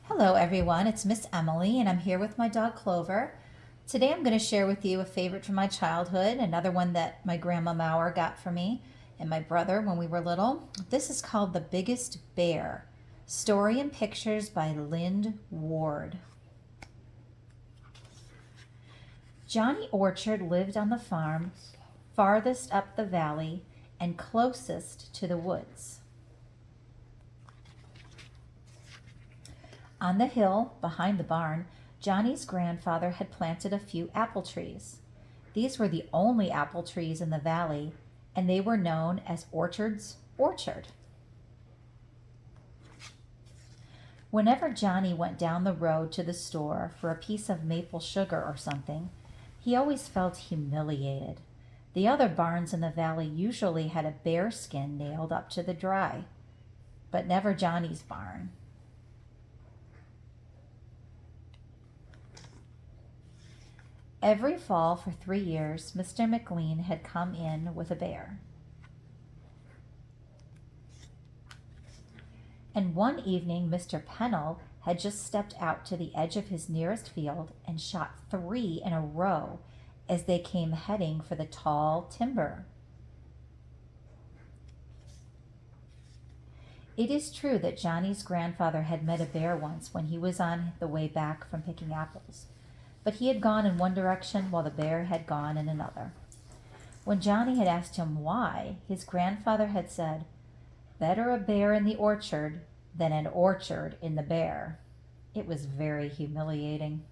Hello everyone, it's Miss Emily and I'm here with my dog Clover. Today I'm going to share with you a favorite from my childhood, another one that my grandma Mauer got for me and my brother when we were little. This is called The Biggest Bear. Story and pictures by Lynd Ward. Johnny Orchard lived on the farm farthest up the valley and closest to the woods. On the hill behind the barn, Johnny's grandfather had planted a few apple trees. These were the only apple trees in the valley, and they were known as Orchard's orchard. Whenever Johnny went down the road to the store for a piece of maple sugar or something, he always felt humiliated. The other barns in the valley usually had a bear skin nailed up to the dry, but never Johnny's barn. Every fall for 3 years, Mr. McLean had come in with a bear. And one evening, Mr. Pennell had just stepped out to the edge of his nearest field and shot 3 in a row as they came heading for the tall timber. It is true that Johnny's grandfather had met a bear once when he was on the way back from picking apples, but he had gone in one direction while the bear had gone in another. When Johnny had asked him why, his grandfather had said, "Better a bear in the orchard than an orchard in the bear." It was very humiliating.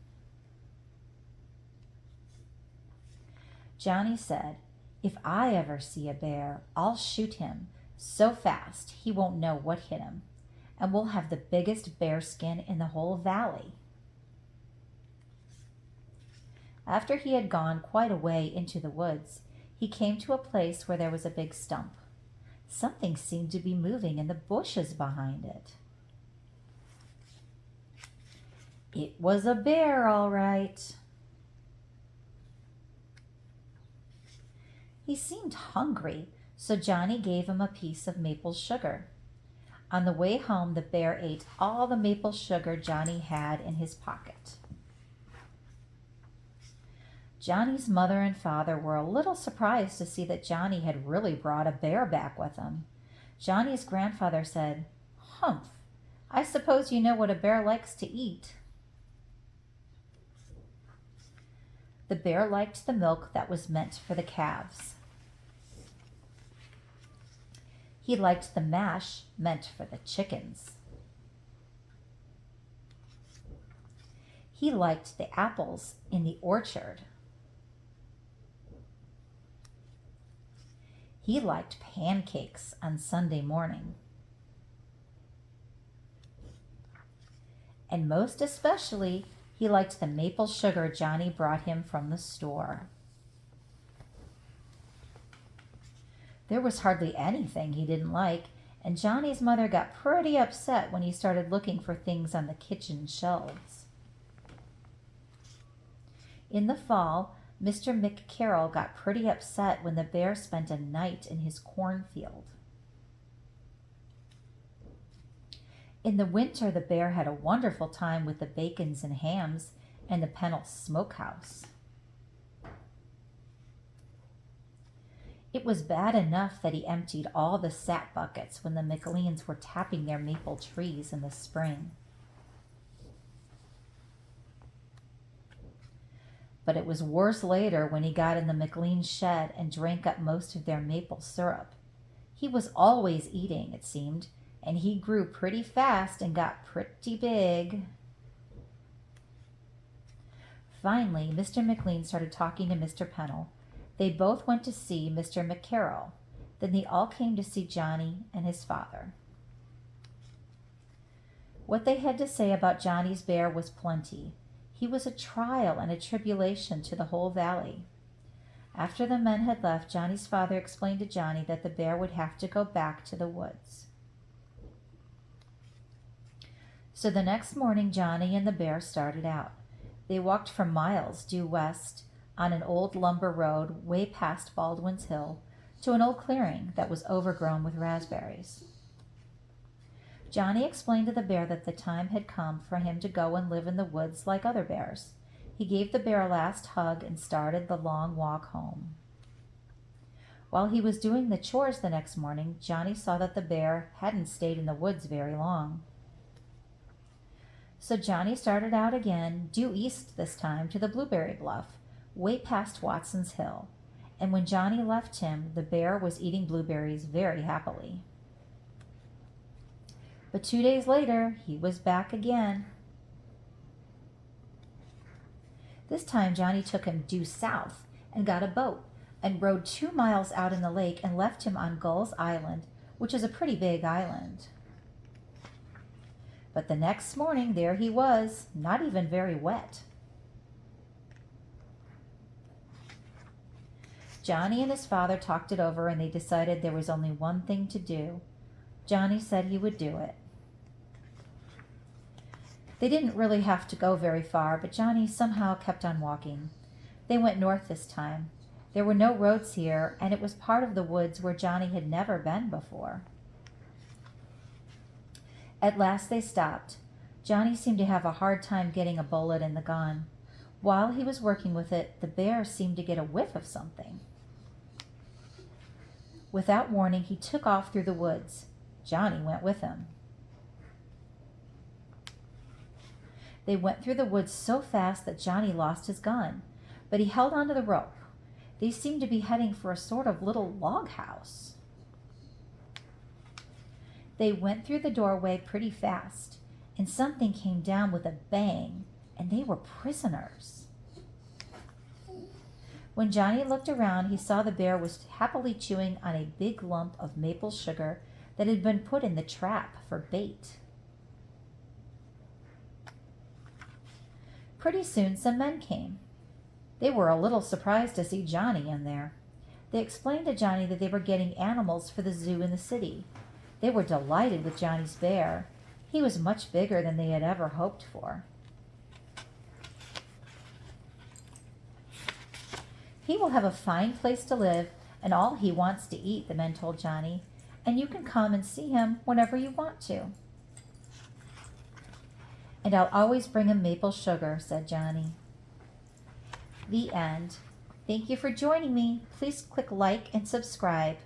Johnny said, "If I ever see a bear, I'll shoot him so fast he won't know what hit him, and we'll have the biggest bear skin in the whole valley." After he had gone quite a way into the woods, he came to a place where there was a big stump. Something seemed to be moving in the bushes behind it. It was a bear, all right. He seemed hungry, so Johnny gave him a piece of maple sugar. On the way home, the bear ate all the maple sugar Johnny had in his pocket. Johnny's mother and father were a little surprised to see that Johnny had really brought a bear back with him. Johnny's grandfather said, "Humph, I suppose you know what a bear likes to eat." The bear liked the milk that was meant for the calves. He liked the mash meant for the chickens. He liked the apples in the orchard. He liked pancakes on Sunday morning. And most especially, he liked the maple sugar Johnny brought him from the store. There was hardly anything he didn't like, and Johnny's mother got pretty upset when he started looking for things on the kitchen shelves. In the fall, Mr. McCarroll got pretty upset when the bear spent a night in his cornfield. In the winter, the bear had a wonderful time with the bacons and hams and the Pennell smokehouse. It was bad enough that he emptied all the sap buckets when the McLeans were tapping their maple trees in the spring. But it was worse later when he got in the McLean shed and drank up most of their maple syrup. He was always eating, it seemed, and he grew pretty fast and got pretty big. Finally, Mr. McLean started talking to Mr. Pennell. They both went to see Mr. McCarroll. Then they all came to see Johnny and his father. What they had to say about Johnny's bear was plenty. He was a trial and a tribulation to the whole valley. After the men had left, Johnny's father explained to Johnny that the bear would have to go back to the woods. So the next morning, Johnny and the bear started out. They walked for miles due west on an old lumber road way past Baldwin's Hill to an old clearing that was overgrown with raspberries. Johnny explained to the bear that the time had come for him to go and live in the woods like other bears. He gave the bear a last hug and started the long walk home. While he was doing the chores the next morning, Johnny saw that the bear hadn't stayed in the woods very long. So Johnny started out again, due east this time, to the blueberry bluff, way past Watson's Hill. And when Johnny left him, the bear was eating blueberries very happily. But 2 days later, he was back again. This time Johnny took him due south and got a boat and rowed 2 miles out in the lake and left him on Gull's Island, which is a pretty big island. But the next morning, there he was, not even very wet. Johnny and his father talked it over, and they decided there was only one thing to do. Johnny said he would do it. They didn't really have to go very far, but Johnny somehow kept on walking. They went north this time. There were no roads here, and it was part of the woods where Johnny had never been before. At last they stopped. Johnny seemed to have a hard time getting a bullet in the gun. While he was working with it, the bear seemed to get a whiff of something. Without warning, he took off through the woods. Johnny went with him. They went through the woods so fast that Johnny lost his gun, but he held onto the rope. They seemed to be heading for a sort of little log house. They went through the doorway pretty fast, and something came down with a bang, and they were prisoners. When Johnny looked around, he saw the bear was happily chewing on a big lump of maple sugar that had been put in the trap for bait. Pretty soon some men came. They were a little surprised to see Johnny in there. They explained to Johnny that they were getting animals for the zoo in the city. They were delighted with Johnny's bear. He was much bigger than they had ever hoped for. He will have a fine place to live and all he wants to eat, the men told Johnny, and you can come and see him whenever you want to. And I'll always bring him maple sugar, said Johnny. The end. Thank you for joining me. Please click like and subscribe.